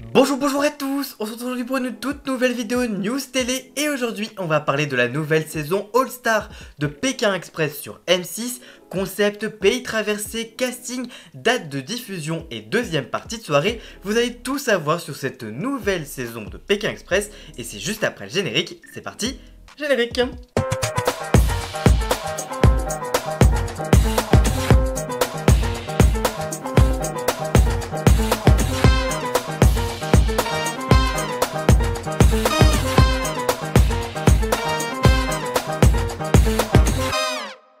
Bonjour à tous, on se retrouve aujourd'hui pour une toute nouvelle vidéo news télé et aujourd'hui on va parler de la nouvelle saison All Star de Pékin Express sur M6, concept, pays traversé, casting, date de diffusion et deuxième partie de soirée. Vous allez tout savoir sur cette nouvelle saison de Pékin Express et c'est juste après le générique, c'est parti, générique.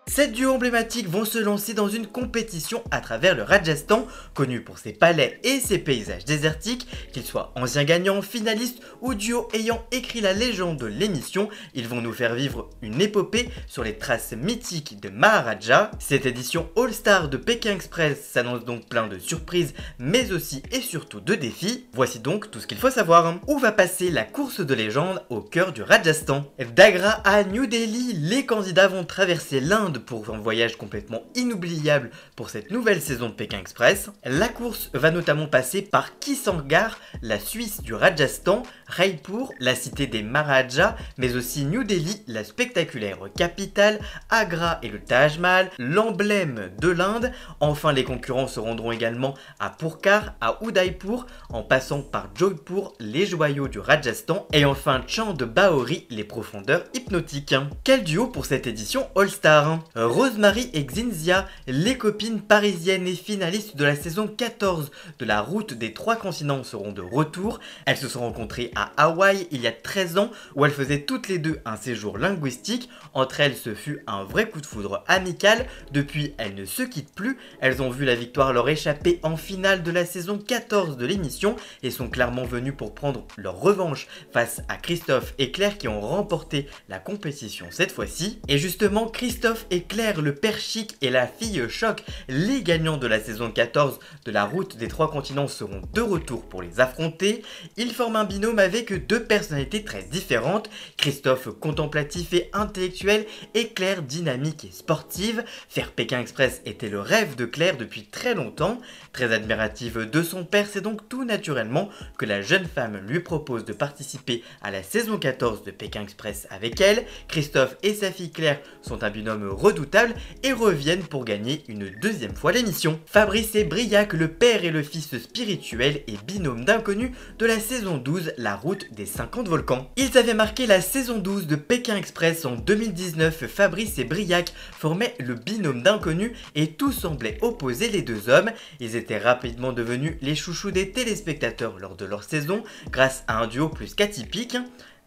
Sept duos emblématiques vont se lancer dans une compétition à travers le Rajasthan, connu pour ses palais et ses paysages désertiques. Qu'ils soient anciens gagnants, finalistes ou duos ayant écrit la légende de l'émission, ils vont nous faire vivre une épopée sur les traces mythiques de Maharaja. Cette édition All Star de Pékin Express s'annonce donc plein de surprises, mais aussi et surtout de défis. Voici donc tout ce qu'il faut savoir. Où va passer la course de légende au cœur du Rajasthan? D'Agra à New Delhi, les candidats vont traverser l'Inde pour un voyage complètement inoubliable pour cette nouvelle saison de Pékin Express. La course va notamment passer par Kisangar, la Suisse du Rajasthan, Raipur, la cité des Maharajas, mais aussi New Delhi, la spectaculaire capitale, Agra et le Taj Mahal, l'emblème de l'Inde. Enfin, les concurrents se rendront également à Purkar, à Udaipur, en passant par Jaipur, les joyaux du Rajasthan, et enfin Chand de Baori, les profondeurs hypnotiques. Quel duo pour cette édition All Star? Rosemary et Xinzia, les copines parisiennes et finalistes de la saison 14 de la route des 3 continents seront de retour. Elles se sont rencontrées à Hawaï il y a 13 ans où elles faisaient toutes les deux un séjour linguistique. Entre elles, ce fut un vrai coup de foudre amical. Depuis, elles ne se quittent plus. Elles ont vu la victoire leur échapper en finale de la saison 14 de l'émission et sont clairement venues pour prendre leur revanche face à Christophe et Claire qui ont remporté la compétition cette fois-ci. Et justement, Christophe et Claire, le père chic et la fille choc, les gagnants de la saison 14 de la route des 3 continents seront de retour pour les affronter. Ils forment un binôme avec deux personnalités très différentes, Christophe contemplatif et intellectuel et Claire dynamique et sportive. Faire Pékin Express était le rêve de Claire depuis très longtemps. Très admirative de son père, c'est donc tout naturellement que la jeune femme lui propose de participer à la saison 14 de Pékin Express avec elle. Christophe et sa fille Claire sont un binôme redoutable et reviennent pour gagner une deuxième fois l'émission. Fabrice et Briac, le père et le fils spirituel et binôme d'inconnus de la saison 12, la route des 50 volcans. Ils avaient marqué la saison 12 de Pékin Express en 2019, Fabrice et Briac formaient le binôme d'inconnus et tout semblait opposer les deux hommes. Ils étaient rapidement devenus les chouchous des téléspectateurs lors de leur saison grâce à un duo plus qu'atypique.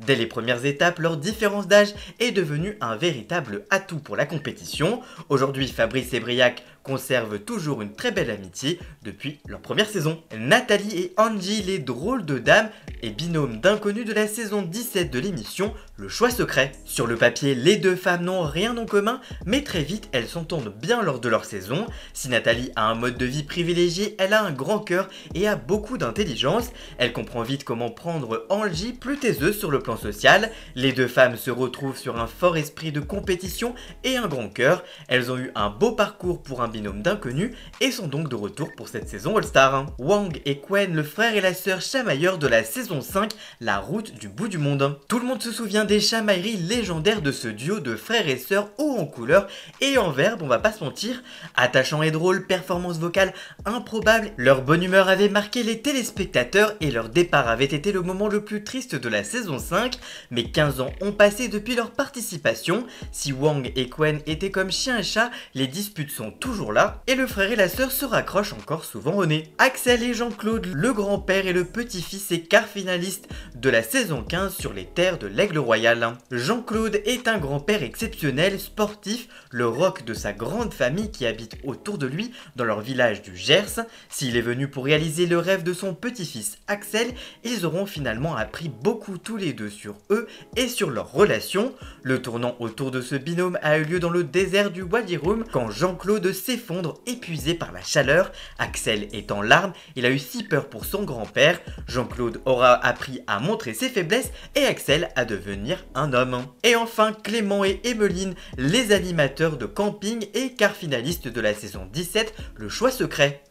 Dès les premières étapes, leur différence d'âge est devenue un véritable atout pour la compétition. Aujourd'hui, Fabrice et Briac conservent toujours une très belle amitié depuis leur première saison. Nathalie et Angie, les drôles de dames et binômes d'inconnus de la saison 17 de l'émission Le Choix Secret. Sur le papier, les deux femmes n'ont rien en commun, mais très vite, elles s'entendent bien lors de leur saison. Si Nathalie a un mode de vie privilégié, elle a un grand cœur et a beaucoup d'intelligence. Elle comprend vite comment prendre Angie plus taiseuse sur le plan social. Les deux femmes se retrouvent sur un fort esprit de compétition et un grand cœur. Elles ont eu un beau parcours pour un binôme d'inconnus et sont donc de retour pour cette saison All Star. Wang et Quen, le frère et la sœur chamailleurs de la saison 5, la route du bout du monde. Tout le monde se souvient des chamailleries légendaires de ce duo de frères et sœurs haut en couleur et en verbe, on va pas se mentir. Attachant et drôle, performance vocale improbable, leur bonne humeur avait marqué les téléspectateurs et leur départ avait été le moment le plus triste de la saison 5. Mais 15 ans ont passé depuis leur participation. Si Wang et Quen étaient comme chien et chat, les disputes sont toujours là et le frère et la sœur se raccrochent encore souvent au nez. Axel et Jean-Claude, le grand-père et le petit-fils et quart finaliste de la saison 15 sur les terres de l'Aigle Royal. Jean-Claude est un grand-père exceptionnel, sportif, le roc de sa grande famille qui habite autour de lui dans leur village du Gers. S'il est venu pour réaliser le rêve de son petit-fils Axel, ils auront finalement appris beaucoup tous les deux sur eux et sur leur relation. Le tournant autour de ce binôme a eu lieu dans le désert du Wadi Rum quand Jean-Claude s'effondre épuisé par la chaleur. Axel est en larmes, il a eu si peur pour son grand-père. Jean-Claude aura appris à montrer ses faiblesses et Axel à devenir un homme. Et enfin Clément et Emeline, les animateurs de camping et quart finalistes de la saison 17, Le Choix Secret.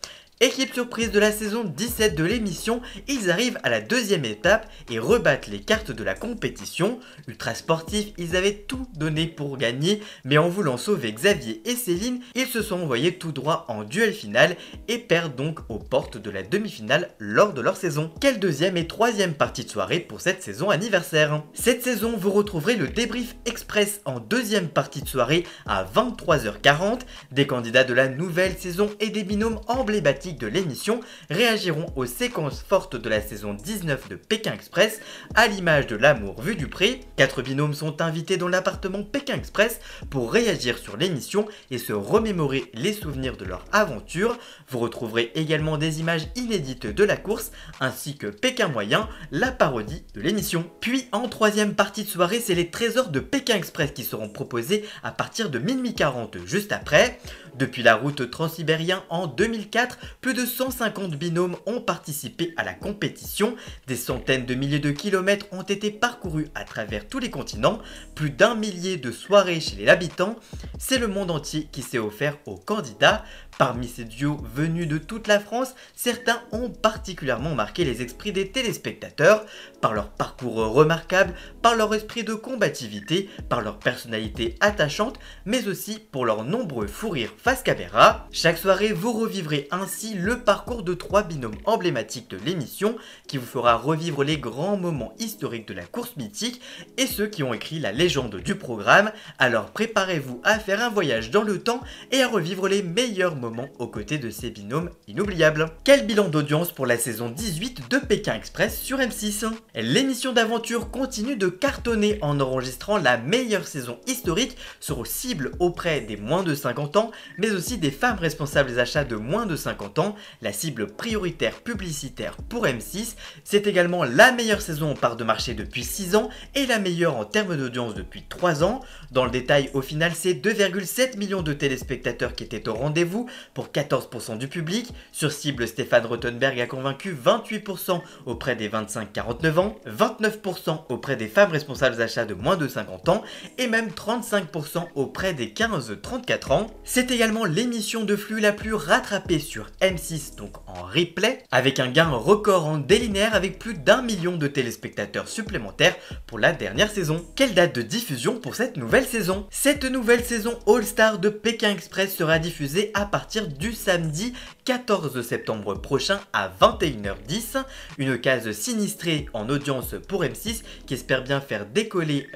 Équipe surprise de la saison 17 de l'émission, ils arrivent à la deuxième étape et rebattent les cartes de la compétition. Ultra sportifs, ils avaient tout donné pour gagner, mais en voulant sauver Xavier et Céline, ils se sont envoyés tout droit en duel final et perdent donc aux portes de la demi-finale lors de leur saison. Quelle deuxième et troisième partie de soirée pour cette saison anniversaire. Cette saison, vous retrouverez le débrief express en deuxième partie de soirée à 23h40. Des candidats de la nouvelle saison et des binômes emblématiques de l'émission réagiront aux séquences fortes de la saison 19 de Pékin Express, à l'image de L'amour vu du pré. 4 binômes sont invités dans l'appartement Pékin Express pour réagir sur l'émission et se remémorer les souvenirs de leur aventure. Vous retrouverez également des images inédites de la course ainsi que Pékin Moyen, la parodie de l'émission. Puis en troisième partie de soirée, c'est les trésors de Pékin Express qui seront proposés à partir de minuit 40 juste après. Depuis la route transsibérien en 2004, plus de 150 binômes ont participé à la compétition. Des centaines de milliers de kilomètres ont été parcourus à travers tous les continents. Plus d'1 millier de soirées chez les habitants. C'est le monde entier qui s'est offert aux candidats. Parmi ces duos venus de toute la France, certains ont particulièrement marqué les esprits des téléspectateurs par leur parcours remarquable, par leur esprit de combativité, par leur personnalité attachante, mais aussi pour leurs nombreux fous rires face caméra. Chaque soirée, vous revivrez ainsi le parcours de 3 binômes emblématiques de l'émission qui vous fera revivre les grands moments historiques de la course mythique et ceux qui ont écrit la légende du programme. Alors préparez-vous à faire un voyage dans le temps et à revivre les meilleurs moments aux côtés de ces binômes inoubliables. Quel bilan d'audience pour la saison 18 de Pékin Express sur M6? L'émission d'aventure continue de cartonner en enregistrant la meilleure saison historique sur cible auprès des moins de 50 ans, mais aussi des femmes responsables des achats de moins de 50 ans, la cible prioritaire publicitaire pour M6. C'est également la meilleure saison en part de marché depuis 6 ans et la meilleure en termes d'audience depuis 3 ans. Dans le détail, au final, c'est 2,7 millions de téléspectateurs qui étaient au rendez-vous pour 14% du public. Sur cible, Stéphane Rothenberg a convaincu 28% auprès des 25-49 ans, 29% auprès des femmes responsables d'achat de moins de 50 ans et même 35% auprès des 15-34 ans. C'est également l'émission de flux la plus rattrapée sur M6, donc en replay, avec un gain record en délinéaire avec plus d'1 million de téléspectateurs supplémentaires pour la dernière saison. Quelle date de diffusion pour cette nouvelle saison? Cette nouvelle saison All Star de Pékin Express sera diffusée à partir du samedi 14 septembre prochain à 21h10. Une case sinistrée en audience pour M6 qui espère bien faire décoller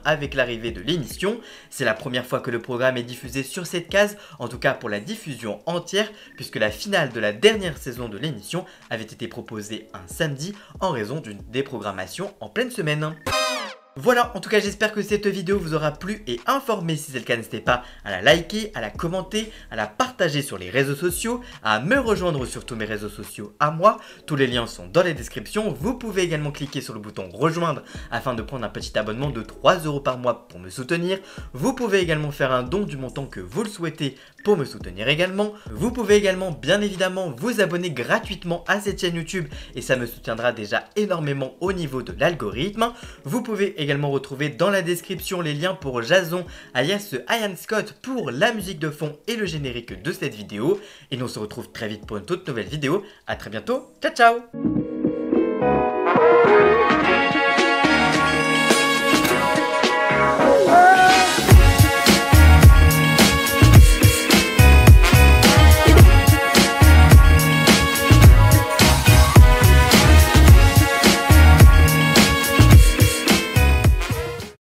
avec l'arrivée de l'émission. C'est la première fois que le programme est diffusé sur cette case, en tout cas pour la diffusion entière, puisque la finale de la dernière saison de l'émission avait été proposée un samedi en raison d'une déprogrammation en pleine semaine. Voilà, en tout cas j'espère que cette vidéo vous aura plu et informé. Si c'est le cas, n'hésitez pas à la liker, à la commenter, à la partager sur les réseaux sociaux, à me rejoindre sur tous mes réseaux sociaux à moi. Tous les liens sont dans les descriptions. Vous pouvez également cliquer sur le bouton rejoindre afin de prendre un petit abonnement de 3 € par mois pour me soutenir. Vous pouvez également faire un don du montant que vous le souhaitez pour me soutenir également. Vous pouvez également bien évidemment vous abonner gratuitement à cette chaîne YouTube et ça me soutiendra déjà énormément au niveau de l'algorithme. Vous pouvez également retrouver dans la description les liens pour Jason alias Ian Scott pour la musique de fond et le générique de cette vidéo. Et nous on se retrouve très vite pour une toute nouvelle vidéo. A très bientôt, ciao ciao.